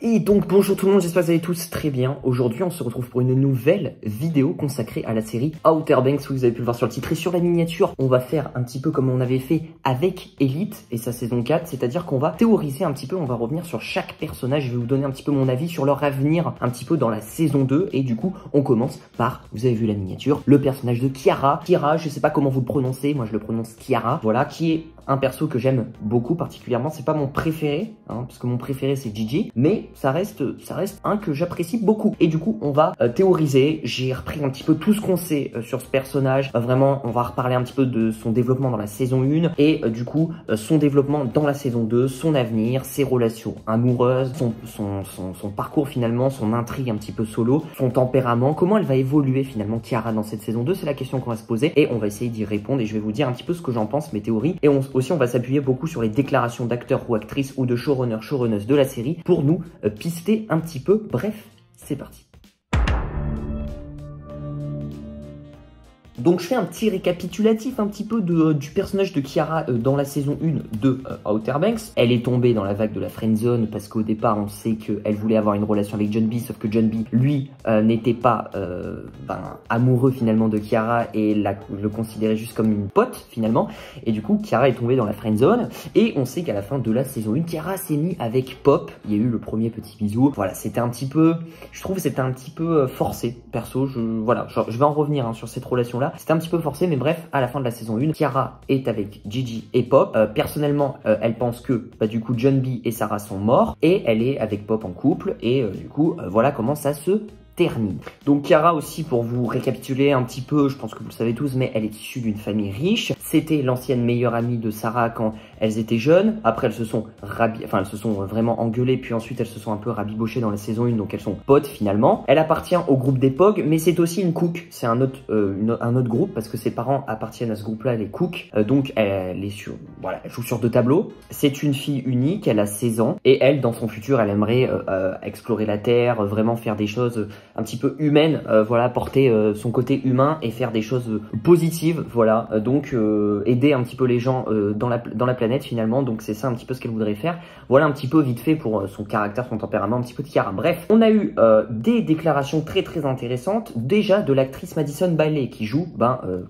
Et donc bonjour tout le monde, j'espère que vous allez tous très bien. Aujourd'hui on se retrouve pour une nouvelle vidéo consacrée à la série Outer Banks. Vous avez pu le voir sur le titre et sur la miniature. On va faire un petit peu comme on avait fait avec Elite et sa saison 4, c'est-à-dire qu'on va théoriser un petit peu, on va revenir sur chaque personnage. Je vais vous donner un petit peu mon avis sur leur avenir un petit peu dans la saison 2. Et du coup on commence par, vous avez vu la miniature, le personnage de Kiara. Kiara, je sais pas comment vous le prononcez, moi je le prononce Kiara, voilà, qui est un perso que j'aime beaucoup particulièrement. C'est pas mon préféré, hein, parce que mon préféré c'est Gigi, mais ça reste un que j'apprécie beaucoup. Et du coup on va théoriser. J'ai repris un petit peu tout ce qu'on sait sur ce personnage. Vraiment on va reparler un petit peu de son développement dans la saison 1 et du coup son développement dans la saison 2, son avenir, ses relations amoureuses, son parcours finalement, son intrigue un petit peu solo, son tempérament, comment elle va évoluer finalement Kiara dans cette saison 2, c'est la question qu'on va se poser et on va essayer d'y répondre et je vais vous dire un petit peu ce que j'en pense, mes théories, et aussi on va s'appuyer beaucoup sur les déclarations d'acteurs ou actrices ou de showrunners de la série pour nous pister un petit peu. Bref, c'est parti. Donc je fais un petit récapitulatif un petit peu du personnage de Kiara dans la saison 1 de Outer Banks. Elle est tombée dans la vague de la friendzone parce qu'au départ on sait qu'elle voulait avoir une relation avec John B, sauf que John B lui n'était pas amoureux finalement de Kiara et le considérait juste comme une pote finalement. Et du coup Kiara est tombée dans la friendzone et on sait qu'à la fin de la saison 1 Kiara s'est mise avec Pop. Il y a eu le premier petit bisou. Voilà, c'était un petit peu, je trouve c'était un petit peu forcé perso. Je vais en revenir sur cette relation là. C'était un petit peu forcé, mais bref, à la fin de la saison 1, Kiara est avec Gigi et Pop. Personnellement, elle pense que du coup John B et Sarah sont morts et elle est avec Pop en couple et du coup voilà comment ça se termine. Donc Kiara aussi, pour vous récapituler un petit peu, je pense que vous le savez tous, mais elle est issue d'une famille riche. C'était l'ancienne meilleure amie de Sarah quand elles étaient jeunes. Après elles se sont vraiment engueulées, puis ensuite elles se sont un peu rabibochées dans la saison 1, donc elles sont potes finalement. Elle appartient au groupe des Pog, mais c'est aussi une cook. C'est un autre groupe parce que ses parents appartiennent à ce groupe-là, les Cook. Donc elle joue sur 2 tableaux. C'est une fille unique, elle a 16 ans et elle, dans son futur, elle aimerait explorer la Terre, vraiment faire des choses un petit peu humaine, porter son côté humain et faire des choses positives, voilà, donc aider un petit peu les gens dans la planète finalement. Donc c'est ça un petit peu ce qu'elle voudrait faire. Voilà un petit peu vite fait pour son caractère, son tempérament, un petit peu de Kiara. Bref, on a eu des déclarations très très intéressantes déjà de l'actrice Madison Bailey qui joue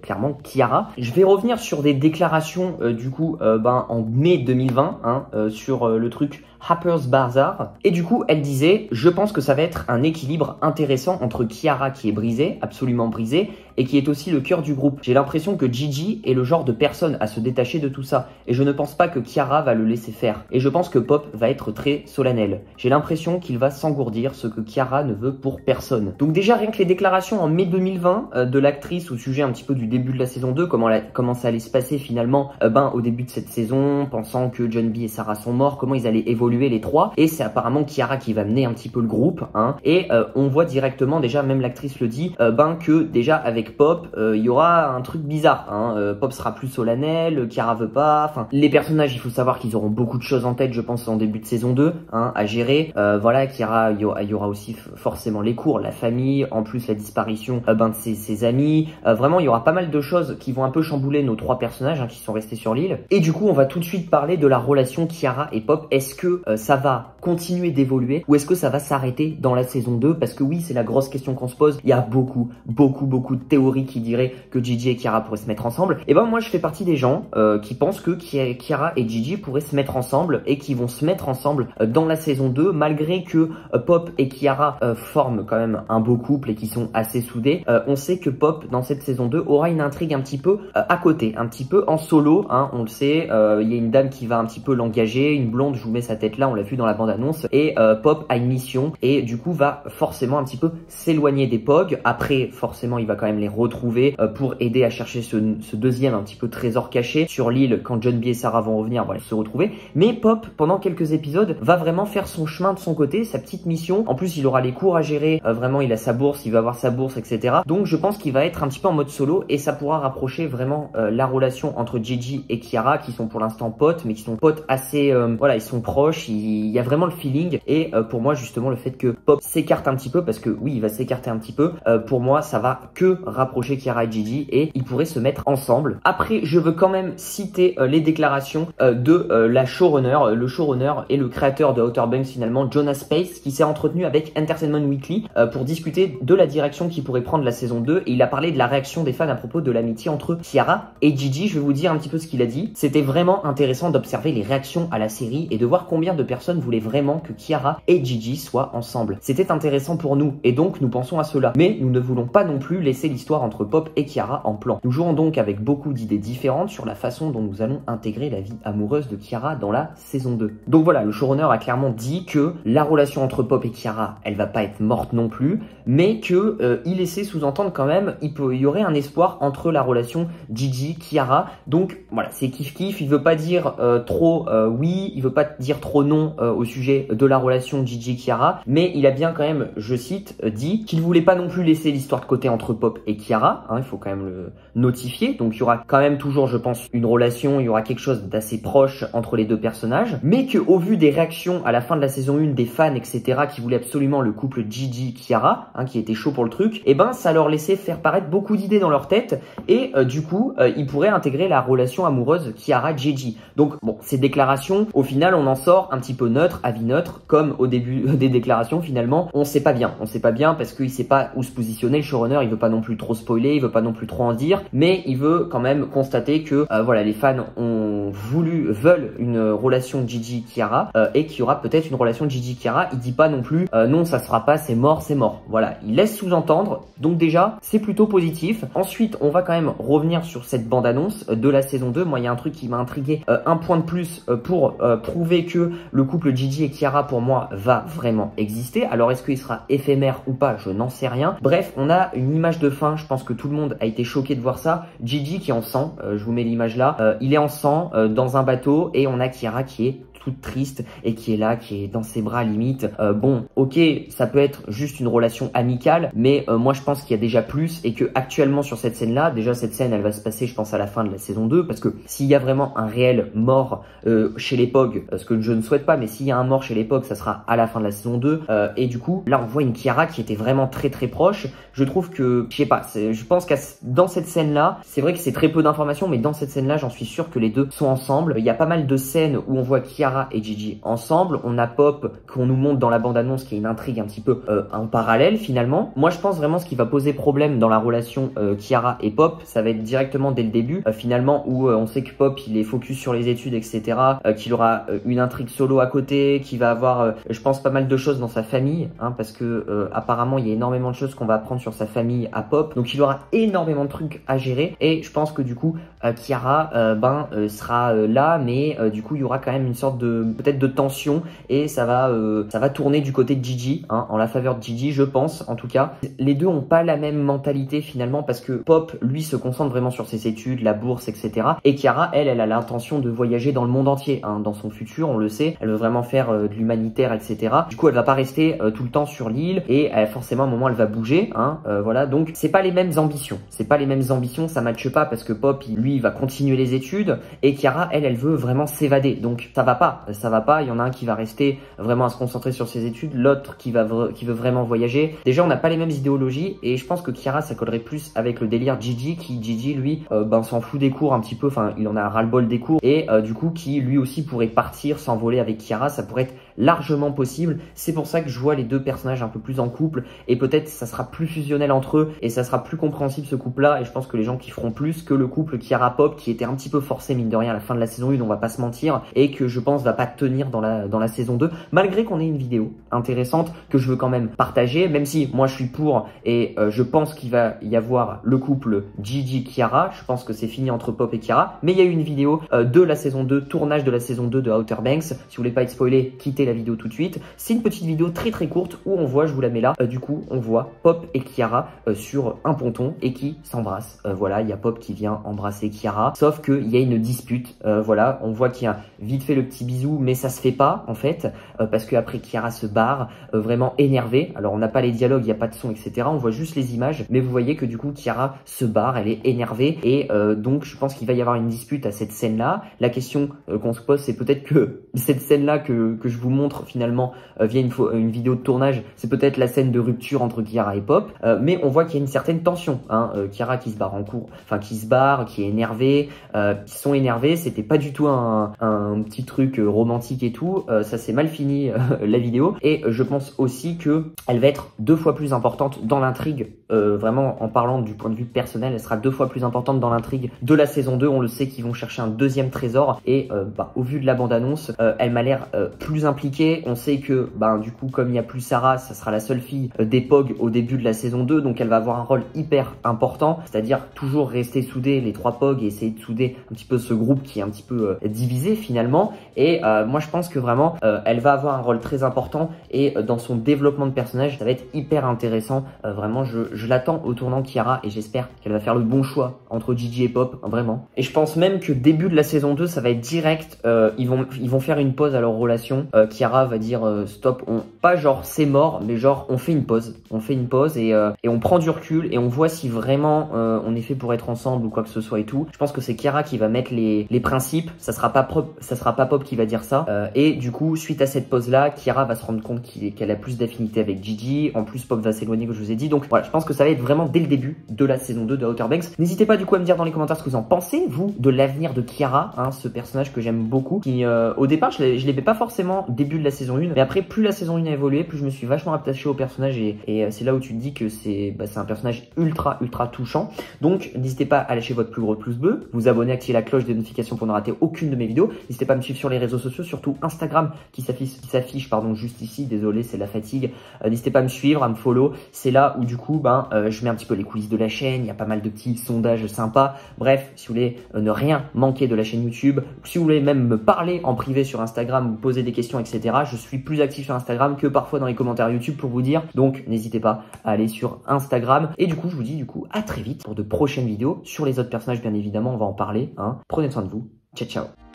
clairement Kiara. Je vais revenir sur des déclarations en mai 2020 sur le truc Harper's Bazaar. Et du coup, elle disait, je pense que ça va être un équilibre intéressant entre Kiara qui est brisée, absolument brisée, et qui est aussi le cœur du groupe. J'ai l'impression que Gigi est le genre de personne à se détacher de tout ça. Et je ne pense pas que Kiara va le laisser faire. Et je pense que Pop va être très solennel. J'ai l'impression qu'il va s'engourdir, ce que Kiara ne veut pour personne. Donc déjà, rien que les déclarations en mai 2020 de l'actrice au sujet un petit peu du début de la saison 2, comment ça allait se passer finalement au début de cette saison, pensant que John B et Sarah sont morts, comment ils allaient évoluer les trois, et c'est apparemment Kiara qui va mener un petit peu le groupe, et on voit directement, déjà même l'actrice le dit, que déjà avec Pop, il y aura un truc bizarre, Pop sera plus solennel, Kiara veut pas, les personnages, il faut savoir qu'ils auront beaucoup de choses en tête, je pense, en début de saison 2, à gérer, Kiara, il y aura aussi forcément les cours, la famille, en plus la disparition de ses amis, vraiment il y aura pas mal de choses qui vont un peu chambouler nos 3 personnages qui sont restés sur l'île, et du coup on va tout de suite parler de la relation Kiara et Pop. Est-ce que ça va continuer d'évoluer ou est-ce que ça va s'arrêter dans la saison 2? Parce que oui, c'est la grosse question qu'on se pose. Il y a beaucoup de théories qui diraient que Gigi et Kiara pourraient se mettre ensemble. Et moi je fais partie des gens qui pensent que Kiara et Gigi pourraient se mettre ensemble et qui vont se mettre ensemble dans la saison 2, malgré que Pop et Kiara forment quand même un beau couple et qui sont assez soudés. On sait que Pop dans cette saison 2 aura une intrigue un petit peu à côté, un petit peu en solo, on le sait. Il y a une dame qui va un petit peu l'engager, une blonde, je vous mets sa tête là, on l'a vu dans la bande-annonce, et Pop a une mission et du coup va forcément un petit peu s'éloigner des Pog. Après forcément il va quand même les retrouver pour aider à chercher ce deuxième un petit peu trésor caché sur l'île quand John B et Sarah vont revenir, se retrouver. Mais Pop pendant quelques épisodes va vraiment faire son chemin de son côté, sa petite mission. En plus il aura les cours à gérer, vraiment il a sa bourse, il va avoir sa bourse, etc. Donc je pense qu'il va être un petit peu en mode solo et ça pourra rapprocher vraiment la relation entre Gigi et Kiara qui sont pour l'instant potes, mais qui sont potes assez, ils sont proches, il y a vraiment le feeling. Et pour moi justement le fait que Pop s'écarte un petit peu, parce que oui il va s'écarter un petit peu, pour moi ça va que rapprocher Kiara et Gigi et ils pourraient se mettre ensemble. Après je veux quand même citer les déclarations de la showrunner, le showrunner et le créateur de Outer Banks finalement, Jonas Pace, qui s'est entretenu avec Entertainment Weekly pour discuter de la direction qui pourrait prendre la saison 2 et il a parlé de la réaction des fans à propos de l'amitié entre Kiara et Gigi. Je vais vous dire un petit peu ce qu'il a dit. C'était vraiment intéressant d'observer les réactions à la série et de voir combien de personnes voulaient vraiment que Kiara et Gigi soient ensemble. C'était intéressant pour nous et donc nous pensons à cela. Mais nous ne voulons pas non plus laisser l'histoire entre Pop et Kiara en plan. Nous jouons donc avec beaucoup d'idées différentes sur la façon dont nous allons intégrer la vie amoureuse de Kiara dans la saison 2. Donc voilà, le showrunner a clairement dit que la relation entre Pop et Kiara, elle va pas être morte non plus, mais que il laissait sous-entendre quand même, il y aurait un espoir entre la relation Gigi-Kiara. Donc voilà, c'est kiff-kiff, il veut pas dire trop oui, il veut pas dire trop non au sujet de la relation Gigi-Kiara, mais il a bien quand même, je cite, dit qu'il voulait pas non plus laisser l'histoire de côté entre Pop et Kiara, hein, il faut quand même le notifier, donc il y aura quand même toujours, je pense, une relation, il y aura quelque chose d'assez proche entre les deux personnages, mais que au vu des réactions à la fin de la saison 1 des fans, etc., qui voulaient absolument le couple Gigi-Kiara, hein, qui était chaud pour le truc, et ben ça leur laissait faire paraître beaucoup d'idées dans leur tête, et du coup, ils pourraient intégrer la relation amoureuse Kiara-Gigi. Donc bon, ces déclarations, au final, on en sort un petit peu neutre, avis neutre, comme au début des déclarations, finalement, on sait pas bien parce qu'il sait pas où se positionner, le showrunner, il veut pas non plus trop spoiler, il veut pas non plus trop en dire, mais il veut quand même constater que voilà, les fans veulent une relation Gigi-Kiara et qu'il y aura peut-être une relation Gigi-Kiara. Il dit pas non plus non, ça se fera pas, c'est mort. Voilà, il laisse sous-entendre, donc déjà, c'est plutôt positif. Ensuite, on va quand même revenir sur cette bande-annonce de la saison 2. Moi, il y a un truc qui m'a intrigué, un point de plus pour prouver que le couple Gigi et Kiara, pour moi, va vraiment exister. Alors, est-ce qu'il sera éphémère ou pas? Je n'en sais rien. Bref, on a une image de fin, je pense que tout le monde a été choqué de voir ça. Gigi qui est en sang, je vous mets l'image là, il est en sang dans un bateau et on a Kiara qui est toute triste et qui est là, qui est dans ses bras limite. Bon, ok, ça peut être juste une relation amicale, mais moi je pense qu'il y a déjà plus et que actuellement sur cette scène-là, déjà cette scène elle va se passer je pense à la fin de la saison 2 parce que s'il y a vraiment un réel mort chez les POG, ce que je ne souhaite pas, mais s'il y a un mort chez les POG, ça sera à la fin de la saison 2 et du coup là on voit une Kiara qui était vraiment très proche. Je trouve que, je sais pas, je pense que dans cette scène-là, c'est vrai que c'est très peu d'informations, mais dans cette scène-là, j'en suis sûr que les deux sont ensemble. Il y a pas mal de scènes où on voit Kiara et Gigi ensemble. On a Pop qu'on nous montre dans la bande-annonce qui est une intrigue un petit peu en parallèle finalement. Moi, je pense vraiment ce qui va poser problème dans la relation Kiara et Pop, ça va être directement dès le début finalement où on sait que Pop il est focus sur les études, etc. Qu'il aura une intrigue solo à côté, qu'il va avoir, je pense, pas mal de choses dans sa famille, hein, parce que apparemment il y a énormément de choses qu'on va apprendre sur sa famille à Pop, donc il aura énormément de trucs à gérer et je pense que du coup Kiara sera là, mais du coup il y aura quand même une sorte de peut-être de tension et ça va tourner du côté de Gigi, hein, en la faveur de Gigi, je pense. En tout cas, les deux ont pas la même mentalité finalement parce que Pop lui se concentre vraiment sur ses études, la bourse, etc. Et Kiara, elle a l'intention de voyager dans le monde entier, hein, dans son futur, on le sait. Elle veut vraiment faire de l'humanitaire, etc. Du coup, elle va pas rester tout le temps sur l'île et forcément à un moment elle va bouger, hein, voilà. Donc c'est pas les mêmes ambitions, ça matche pas parce que Pop lui il va continuer les études et Kiara elle veut vraiment s'évader. Donc ça va pas. Il y en a un qui va rester vraiment à se concentrer sur ses études, l'autre qui veut vraiment voyager. Déjà on n'a pas les mêmes idéologies et je pense que Kiara ça collerait plus avec le délire Gigi qui Gigi lui s'en fout des cours un petit peu, enfin il en a ras-le-bol des cours et du coup qui lui aussi pourrait partir s'envoler avec Kiara, ça pourrait être largement possible. C'est pour ça que je vois les deux personnages un peu plus en couple et peut-être ça sera plus fusionnel entre eux et ça sera plus compréhensible ce couple là et je pense que les gens kifferont plus que le couple Kiara Pop qui était un petit peu forcé mine de rien à la fin de la saison 1, on va pas se mentir, et que je pense va pas tenir dans la saison 2 malgré qu'on ait une vidéo intéressante que je veux quand même partager, même si moi je suis pour et je pense qu'il va y avoir le couple Gigi Kiara, je pense que c'est fini entre Pop et Kiara, mais il y a eu une vidéo de la saison 2, tournage de la saison 2 de Outer Banks. Si vous voulez pas être spoilé, quittez la vidéo tout de suite. C'est une petite vidéo très courte où on voit, je vous la mets là, du coup on voit Pop et Kiara sur un ponton et qui s'embrassent. Voilà, il y a Pop qui vient embrasser Kiara, sauf qu'il y a une dispute, voilà, on voit qu'il y a vite fait le petit bisou, mais ça se fait pas en fait, parce que après Kiara se barre, vraiment énervée. Alors on n'a pas les dialogues, il n'y a pas de son, etc. On voit juste les images, mais vous voyez que du coup Kiara se barre, elle est énervée et donc je pense qu'il va y avoir une dispute à cette scène-là. La question qu'on se pose, c'est peut-être que cette scène-là que je vous montre finalement via une vidéo de tournage, c'est peut-être la scène de rupture entre Kiara et Pop, mais on voit qu'il y a une certaine tension, hein. Kiara qui se barre en cours, enfin qui se barre, qui est énervée, ils sont énervés, c'était pas du tout un petit truc romantique et tout, ça s'est mal fini la vidéo, et je pense aussi que elle va être 2 fois plus importante dans l'intrigue, vraiment en parlant du point de vue personnel, elle sera 2 fois plus importante dans l'intrigue de la saison 2, on le sait qu'ils vont chercher un deuxième trésor, et au vu de la bande-annonce, elle m'a l'air plus impliquée, on sait que du coup comme il n'y a plus Sarah, ça sera la seule fille des POG au début de la saison 2, donc elle va avoir un rôle hyper important, c'est-à-dire toujours rester soudés les 3 POG et essayer de souder un petit peu ce groupe qui est un petit peu divisé finalement, et moi je pense que vraiment elle va avoir un rôle très important, et dans son développement de personnage ça va être hyper intéressant, vraiment je l'attends au tournant Kiara, et j'espère qu'elle va faire le bon choix entre Gigi et Pop, vraiment. Et je pense même que début de la saison 2 ça va être direct, ils vont faire une pause à leur relation, Kiara va dire stop, pas genre c'est mort, mais genre on fait une pause, et on prend du recul et on voit si vraiment on est fait pour être ensemble ou quoi que ce soit et tout. Je pense que c'est Kiara qui va mettre les principes, ça sera pas Pop qui va dire ça, et du coup suite à cette pause là, Kiara va se rendre compte qu'elle a plus d'affinité avec Gigi, en plus Pop va s'éloigner comme je vous ai dit, donc voilà, je pense que ça va être vraiment dès le début de la saison 2 de Outer Banks. N'hésitez pas du coup à me dire dans les commentaires ce que vous en pensez, vous, de l'avenir de Kiara, hein, ce personnage que j'aime beaucoup, qui au départ je l'aimais pas forcément début de la saison 1, mais après plus la saison 1 a évolué, plus je me suis vachement attaché au personnage, et c'est là où tu te dis que c'est un personnage ultra touchant. Donc n'hésitez pas à lâcher votre plus gros pouce bleu, vous abonner, activer la cloche des notifications pour ne rater aucune de mes vidéos. N'hésitez pas à me suivre sur les réseaux sociaux, surtout Instagram qui s'affiche juste ici, désolé c'est la fatigue. N'hésitez pas à me suivre, à me follow, c'est là où du coup je mets un petit peu les coulisses de la chaîne, il y a pas mal de petits sondages sympas. Bref, si vous voulez ne rien manquer de la chaîne YouTube, si vous voulez même me parler en privé sur Instagram, me poser des questions, etc. Je suis plus actif sur Instagram que parfois dans les commentaires YouTube pour vous dire, donc n'hésitez pas à aller sur Instagram. Et du coup je vous dis à très vite pour de prochaines vidéos sur les autres personnages, bien évidemment on va en parler, hein. Prenez soin de vous, ciao ciao.